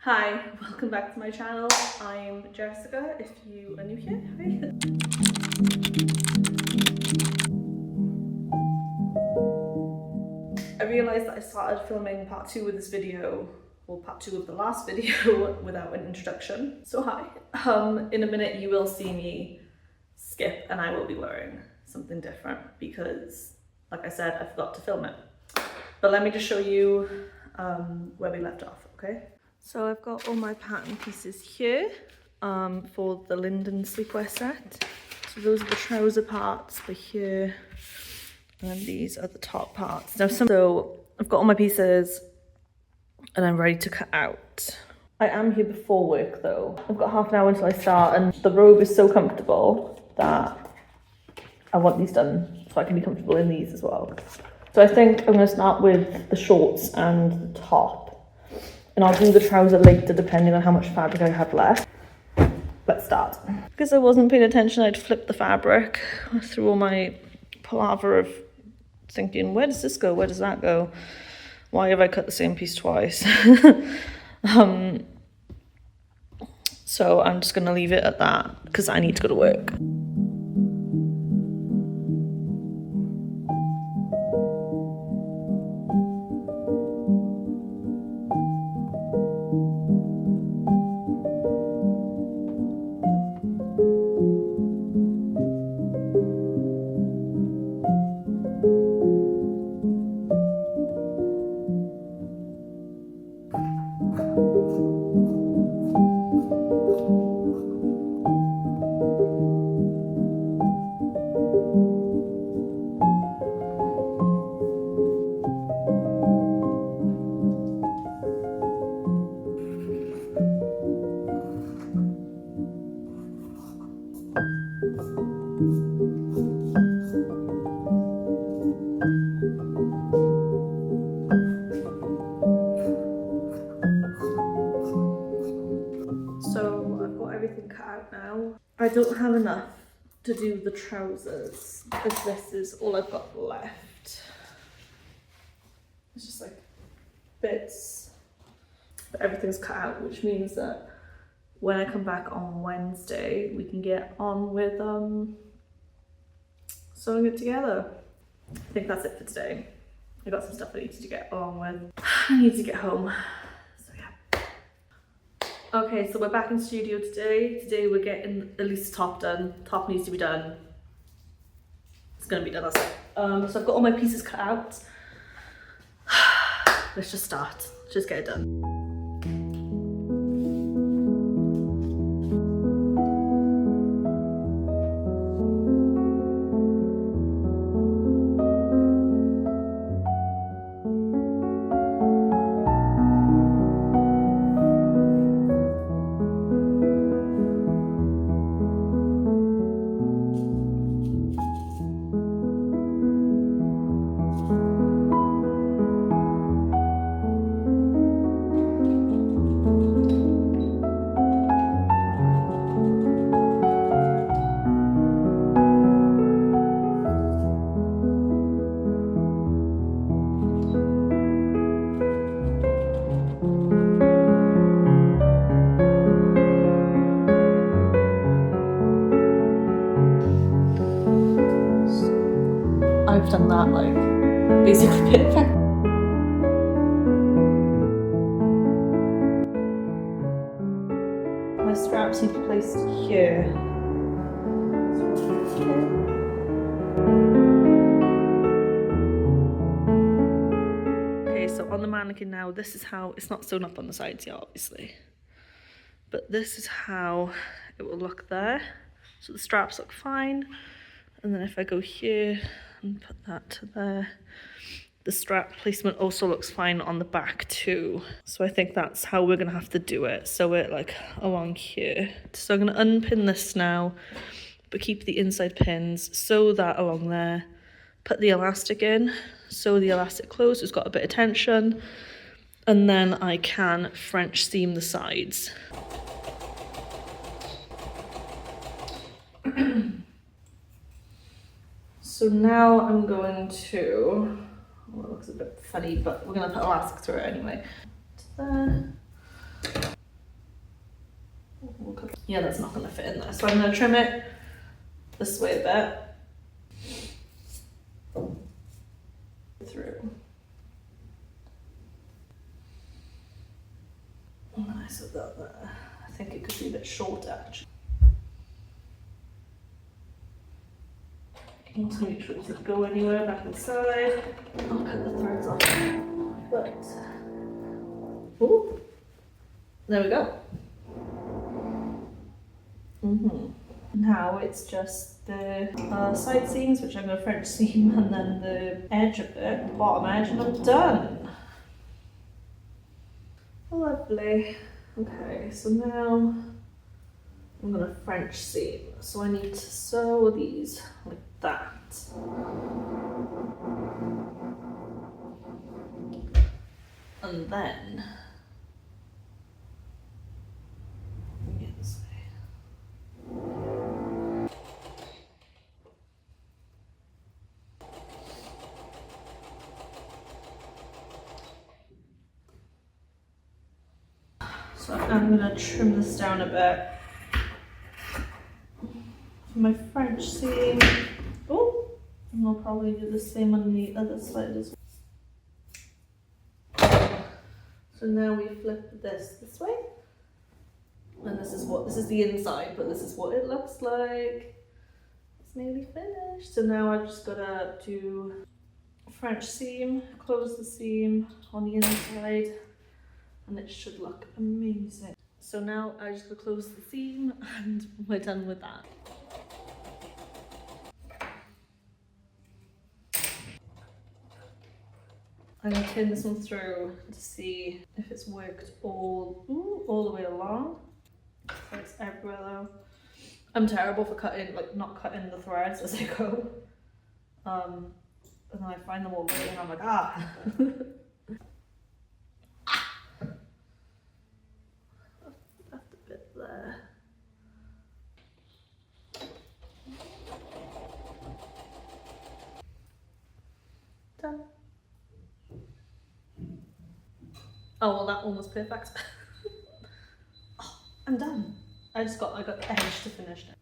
Hi, welcome back to my channel. I'm Jessica, if you are new here. Hi. I realised that I started filming part 2 of this video, or part 2 of the last video, without an introduction. So hi. In a minute you will see me skip and I will be wearing something different because, like I said, I forgot to film it. But let me just show you where we left off, okay? So I've got all my pattern pieces here for the Linden sleepwear set. So those are the trouser parts for here, and then these are the top parts. Now, so I've got all my pieces and I'm ready to cut out. I am here before work though. I've got half an hour until I start, and the robe is so comfortable that I want these done so I can be comfortable in these as well. So I think I'm going to start with the shorts and the top. And I'll do the trouser later depending on how much fabric I have left. Let's start. Because I wasn't paying attention, I'd flipped the fabric through all my palaver of thinking, where does this go? Where does that go? Why have I cut the same piece twice? So I'm just going to leave it at that because I need to go to work. So I've got everything cut out now. I don't have enough to do the trousers, because this is all I've got left. It's just like bits, but everything's cut out, which means that when I come back on Wednesday, we can get on with sewing it together. I think that's it for today. I got some stuff I need to get on with. I need to get home. Okay, so we're back in studio today. Today we're getting at least the top done. Top needs to be done. It's gonna be done, that's it. So I've got all my pieces cut out. Let's just start. Just get it done. I've done that like basically perfect. My straps need to be placed here. Okay, so on the mannequin now, this is how, it's not sewn up on the sides yet obviously, but this is how it will look there. So the straps look fine, and then if I go here and put that to there, the strap placement also looks fine on the back too. So I think that's how we're gonna have to do it. Sew it like along here. So I'm gonna unpin this now, but keep the inside pins, sew that along there, put the elastic in, sew the elastic closed, so it's got a bit of tension, and then I can French seam the sides. So now I'm going to, well, it looks a bit funny, but we're going to put elastic through it anyway. There. yeah, that's not going to fit in there. So I'm going to trim it this way a bit. Through. Nice of that there. I think it could be a bit shorter actually. Also make sure it doesn't go anywhere back inside. I'll cut the threads off. But, ooh, there we go. Now it's just the side seams, which I'm going to French seam, and then the edge of it, the bottom edge, and I'm done. Lovely. Okay, so now I'm going to French seam. So I need to sew these like that. And then so I'm going to trim this down a bit. For my French seam, oh, and I'll probably do the same on the other side as well. So now we flip this way, and this is the inside, but this is what it looks like. It's nearly finished. So now I've just got to do French seam, close the seam on the inside, and it should look amazing. So now I just got to close the seam and we're done with that. I'm going to turn this one through to see if it's worked all the way along. So it's everywhere though. I'm terrible for cutting, like not cutting the threads as I go. And then I find them all weird and I'm like, ah. Left a bit there. Done. Oh well, that one was perfect. Oh, I'm done. I got the edge to finish it.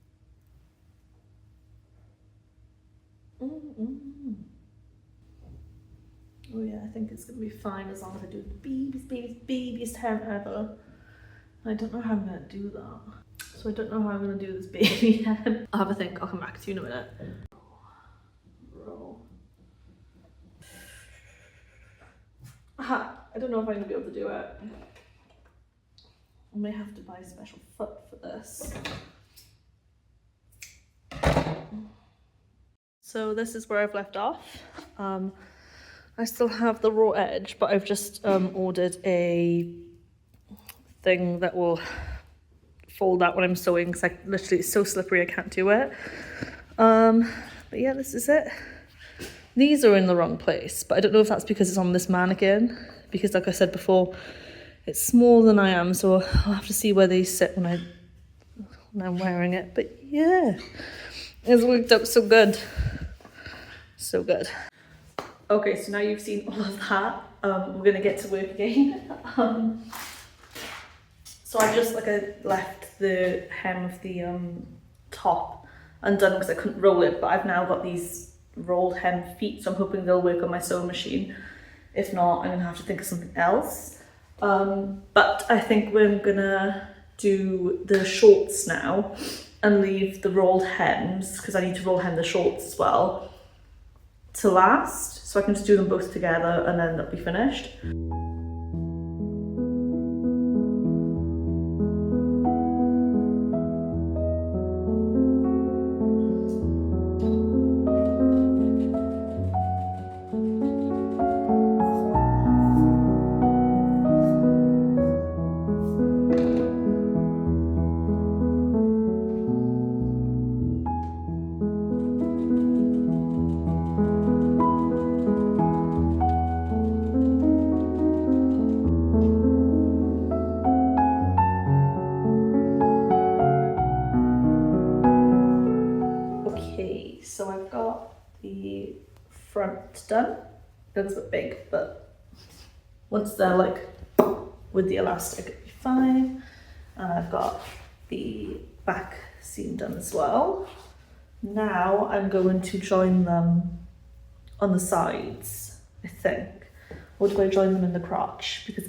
Oh yeah, I think it's gonna be fine as long as I do the baby's hem ever. I don't know how I'm gonna do that. So I don't know how I'm gonna do this baby hem. I'll have a think, I'll come back to you in a minute. Roll. Aha, I don't know if I'm gonna be able to do it. I may have to buy a special foot for this. So this is where I've left off. I still have the raw edge, but I've just ordered a thing that will fold out when I'm sewing, because I literally, it's so slippery I can't do it. But yeah, this is it. These are in the wrong place, but I don't know if that's because it's on this mannequin, because like I said before, it's smaller than I am, so I'll have to see where they sit when I'm wearing it. But yeah, it's worked out so good. So good. Okay, so now you've seen all of that. We're gonna get to work again. So I just left the hem of the top undone because I couldn't roll it, but I've now got these rolled hem feet, so I'm hoping they'll work on my sewing machine. If not, I'm gonna have to think of something else. But I think we're gonna do the shorts now and leave the rolled hems, because I need to roll hem the shorts as well, to last, so I can just do them both together and then they'll be finished. So I've got the front done. It looks a bit big, but once they're like with the elastic, it'll be fine. And I've got the back seam done as well. Now I'm going to join them on the sides, I think. Or do I join them in the crotch? Because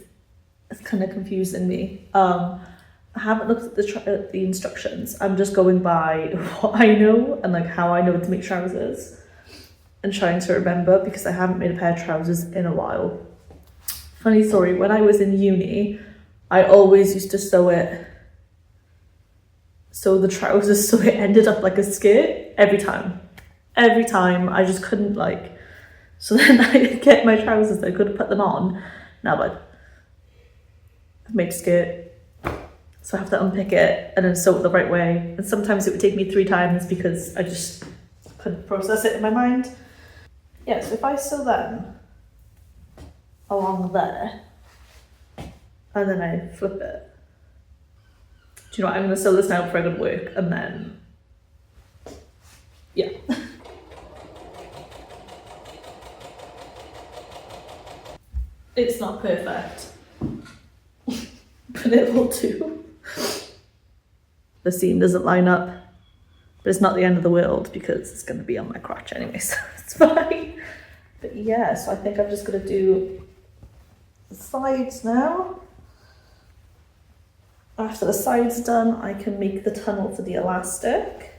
it's kind of confusing me. I haven't looked at the instructions. I'm just going by what I know and like how I know to make trousers and trying to remember, because I haven't made a pair of trousers in a while. Funny story, when I was in uni, I always used to sew the trousers so it ended up like a skirt every time. Every time, I just couldn't like, so then I get my trousers, I couldn't put them on. Now like, I've made a skirt, so I have to unpick it and then sew it the right way. And sometimes it would take me 3 times because I just couldn't process it in my mind. Yeah, so if I sew them along there, and then I flip it. Do you know what, I'm gonna sew this now before I go to work, and then, yeah. It's not perfect, but it will do. The seam doesn't line up, but it's not the end of the world because it's gonna be on my crotch anyway, so it's fine. But yeah, so I think I'm just gonna do the sides now. After the side's done, I can make the tunnel for the elastic.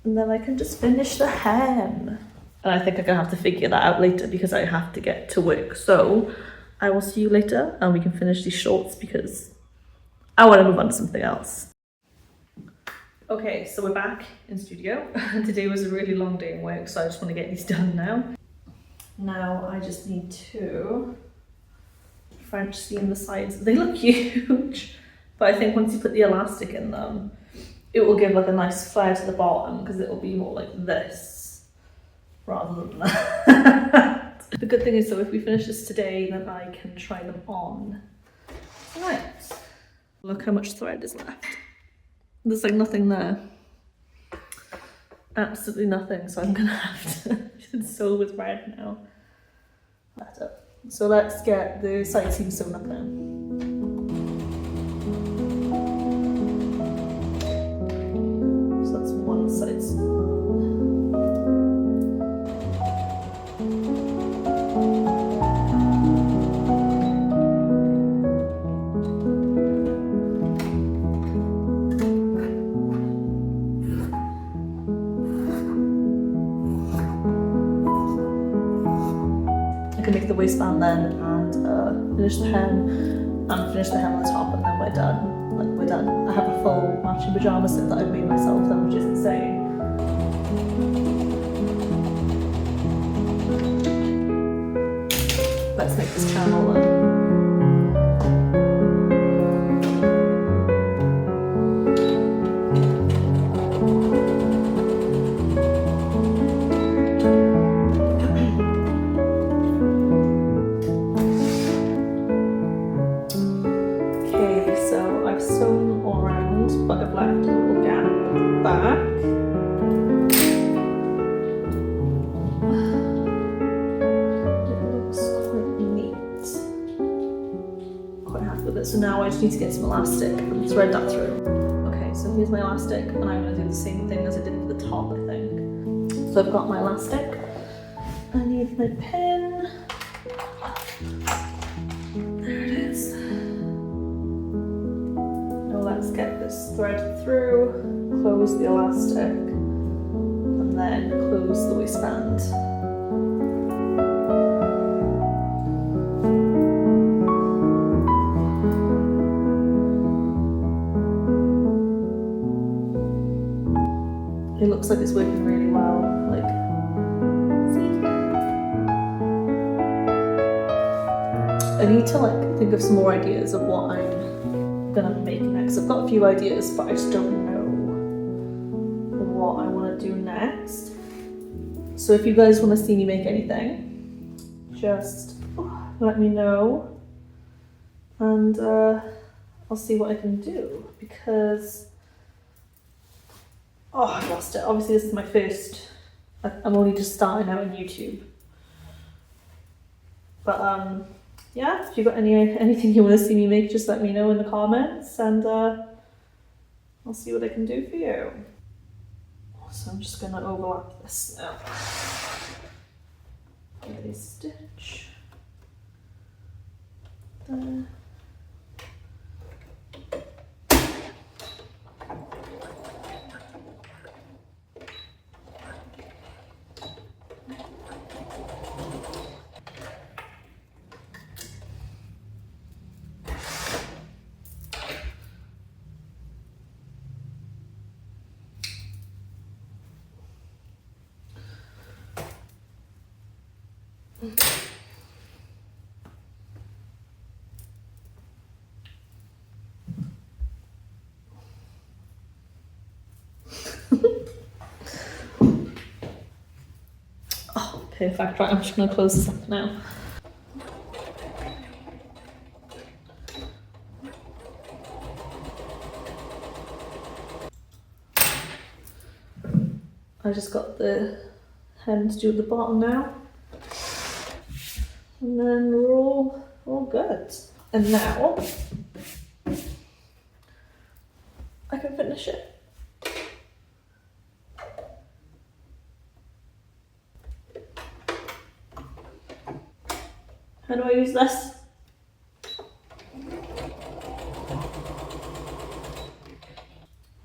And then I can just finish the hem. And I think I'm gonna have to figure that out later because I have to get to work. So I will see you later and we can finish these shorts because I want to move on to something else. Okay, so we're back in studio. Today was a really long day in work, so I just want to get these done now. Now I just need to French seam the sides. They look huge, but I think once you put the elastic in them, it will give like a nice flare to the bottom because it will be more like this rather than that. The good thing is though, if we finish this today, then I can try them on. Right. Look how much thread is left. There's like nothing there. Absolutely nothing, so I'm gonna have to sew with thread now. Better. So let's get the side seam sewn up now. So that's one side seam. I can make the waistband then and finish the hem and finish the hem on the top, and then we're done. Like we're done. I have a full matching pyjama set that I've made myself then, which is insane. Let's make this channel then. Sewn all around, but I've left a little gap at the back. It looks quite neat. Quite happy with it. So now I just need to get some elastic and thread that through. Okay, so here's my elastic, and I'm going to do the same thing as I did for the top, I think. So I've got my elastic. I need my pin. There it is. Let's get this thread through, close the elastic, and then close the waistband. It looks like it's working really well. Like, see? I need to like think of some more ideas of what I'm gonna make next. I've got a few ideas, but I just don't know what I want to do next. So if you guys want to see me make anything, just let me know, and I'll see what I can do, because I've lost it. Obviously this is my first, I'm only just starting out on YouTube, but yeah, if you've got anything you want to see me make, just let me know in the comments, and I'll see what I can do for you. So I'm just going to overlap this now. Get a stitch. There. Oh, perfect. Right, I'm just going to close this up now. I just got the hem to do at the bottom now. And then we're all good. And now I can finish it. How do I use this?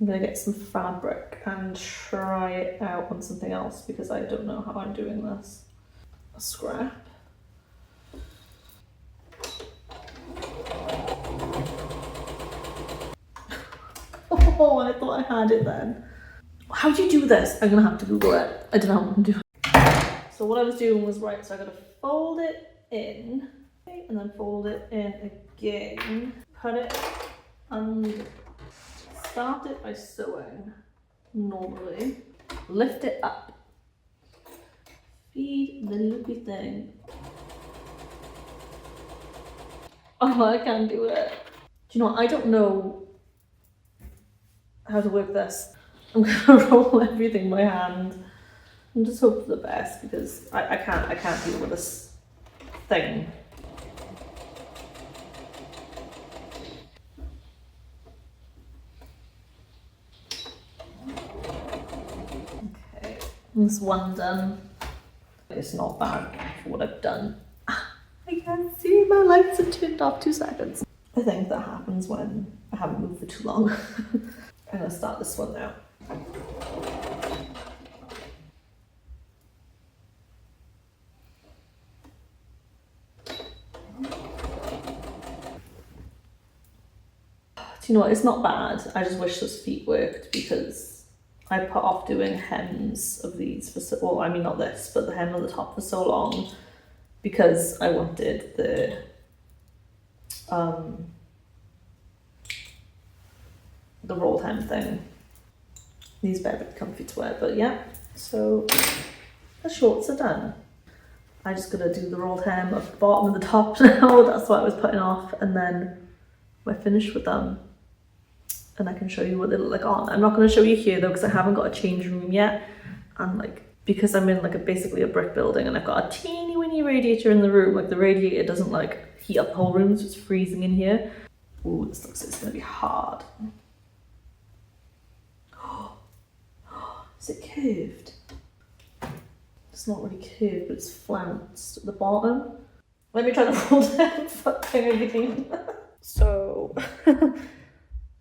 I'm gonna get some fabric and try it out on something else because I don't know how I'm doing this. A scrap. Oh, I thought I had it then. How do you do this? I'm gonna have to Google it. I don't know how to do it. So what I was doing was right, so I gotta fold it in, and then fold it in again, put it under, start it by sewing normally, lift it up, feed the loopy thing. Oh, I can't do it. Do you know what? I don't know how to work this. I'm gonna roll everything by hand and just hope for the best because I can't deal with this thing. Okay, this one done. It's not bad for what I've done. I can't see, my lights have turned off 2 seconds. I think that happens when I haven't moved for too long. I'm gonna start this one now. Do you know what? It's not bad. I just wish those feet worked because I put off doing hems of these for so, well, I mean not this, but the hem on the top for so long because I wanted the rolled hem thing. These are very comfy to wear, but yeah. So the shorts are done. I just gotta do the rolled hem of the bottom and the top now. That's what I was putting off, and then we're finished with them. And I can show you what they look like on. I'm not going to show you here though because I haven't got a change room yet, and like because I'm in like basically a brick building and I've got a teeny weeny radiator in the room, like the radiator doesn't like heat up the whole room, so it's freezing in here. Ooh, this looks like it's going to be hard. Is it curved? It's not really curved, but it's flounced at the bottom. Let me try the fold thing again. So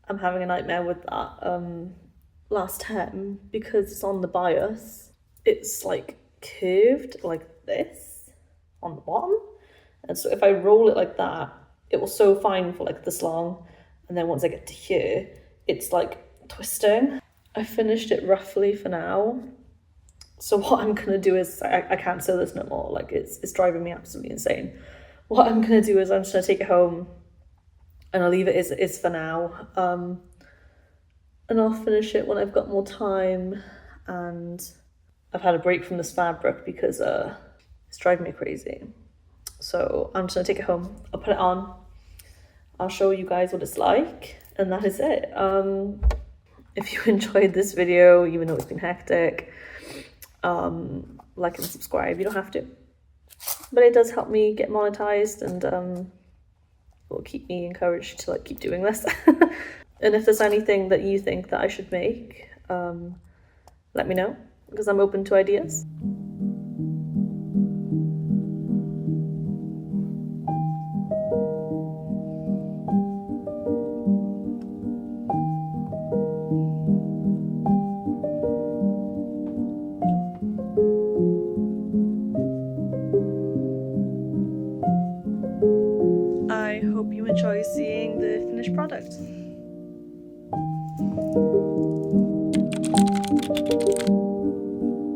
I'm having a nightmare with that last hem because it's on the bias. It's like curved like this on the bottom, and so if I roll it like that, it will sew fine for like this long, and then once I get to here, it's like twisting. I finished it roughly for now. So what I'm gonna do is I can't sew this no more. Like it's driving me absolutely insane. What I'm gonna do is I'm just gonna take it home and I'll leave it as it is for now. And I'll finish it when I've got more time and I've had a break from this fabric because it's driving me crazy. So I'm just gonna take it home, I'll put it on, I'll show you guys what it's like, and that is it. If you enjoyed this video, even though it's been hectic, like and subscribe. You don't have to, but it does help me get monetized and will keep me encouraged to like keep doing this. And if there's anything that you think that I should make, let me know, because I'm open to ideas. I hope you enjoy seeing the finished product.